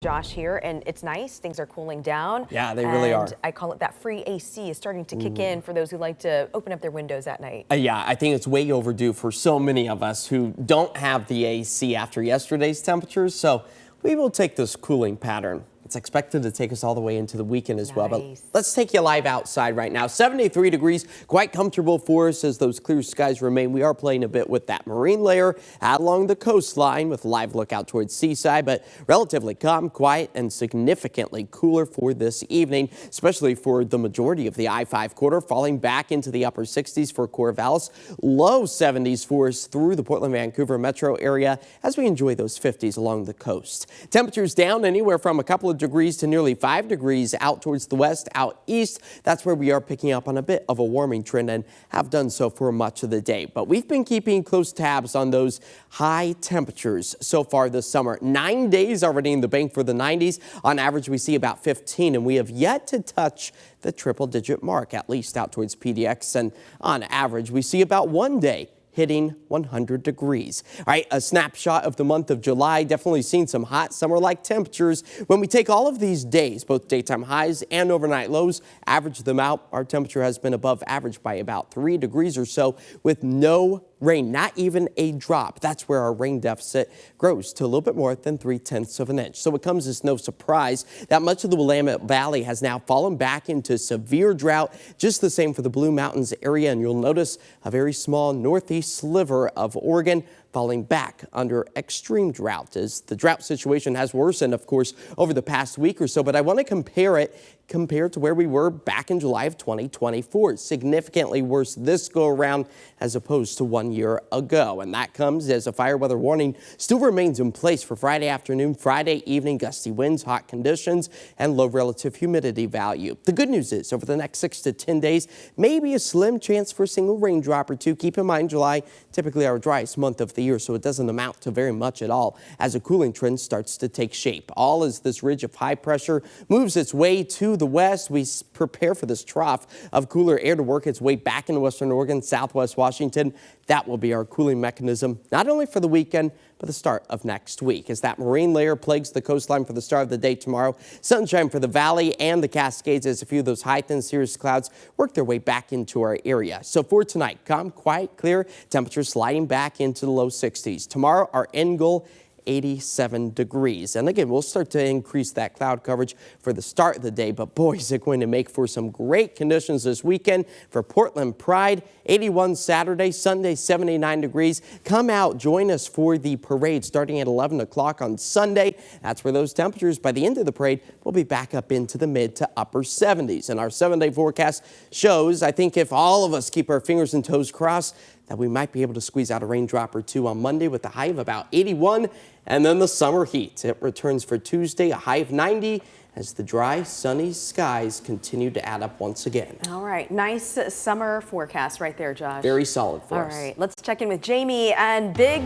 Josh here, and it's nice. Things are cooling down. Yeah, they really are. I call it that free AC is starting to kick in for those who like to open up their windows at night. Yeah, I think it's way overdue for so many of us who don't have the AC after yesterday's temperatures. So we will take this cooling pattern. It's expected to take us all the way into the weekend as well. But let's take you live outside right now. 73 degrees, quite comfortable for us as those clear skies remain. We are playing a bit with that marine layer out along the coastline with a live look out towards Seaside, but relatively calm, quiet, and significantly cooler for this evening, especially for the majority of the I-5 corridor, falling back into the upper 60s for Corvallis, low 70s for us through the Portland-Vancouver metro area as we enjoy those 50s along the coast. Temperatures down anywhere from a couple of degrees to nearly 5 degrees out towards the west, out east. That's where we are picking up on a bit of a warming trend and have done so for much of the day. But we've been keeping close tabs on those high temperatures so far this summer. 9 days already in the bank for the 90s. On average, we see about 15, and we have yet to touch the triple-digit mark, at least out towards PDX. And on average, we see about 1 day hitting 100 degrees. All right, a snapshot of the month of July. Definitely seen some hot summer-like temperatures. When we take all of these days, both daytime highs and overnight lows, average them out, our temperature has been above average by about 3 degrees or so with no rain, not even a drop. That's where our rain deficit grows to a little bit more than 3/10 of an inch. So it comes as no surprise that much of the Willamette Valley has now fallen back into severe drought. Just the same for the Blue Mountains area, and you'll notice a very small northeast sliver of Oregon falling back under extreme drought as the drought situation has worsened, of course, over the past week or so. But I want to compare it compared to where we were back in July of 2024. Significantly worse this go around as opposed to 1 year ago. And that comes as a fire weather warning still remains in place for Friday afternoon, Friday evening, gusty winds, hot conditions, and low relative humidity value. The good news is over the next 6 to 10 days, maybe a slim chance for a single raindrop or two. Keep in mind, July, typically our driest month of the year, so it doesn't amount to very much at all as a cooling trend starts to take shape. All as this ridge of high pressure moves its way to the west, we prepare for this trough of cooler air to work its way back into western Oregon, southwest Washington. That will be our cooling mechanism, not only for the weekend, but the start of next week. As that marine layer plagues the coastline for the start of the day tomorrow, sunshine for the valley and the Cascades as a few of those high thin cirrus clouds work their way back into our area. So for tonight, calm, quiet, clear, temperatures sliding back into the low 60s. Tomorrow, our end goal, 87 degrees. And again, we'll start to increase that cloud coverage for the start of the day, but boy, is it going to make for some great conditions this weekend for Portland Pride. 81 Saturday, Sunday, 79 degrees. Come out, join us for the parade starting at 11 o'clock on Sunday. That's where those temperatures by the end of the parade will be back up into the mid to upper 70s. And our 7-day forecast shows, I think if all of us keep our fingers and toes crossed, that we might be able to squeeze out a raindrop or two on Monday with a high of about 81. And then the summer heat. It returns for Tuesday, a high of 90 as the dry, sunny skies continue to add up once again. All right. Nice summer forecast right there, Josh. Very solid for us. All right. Let's check in with Jamie and big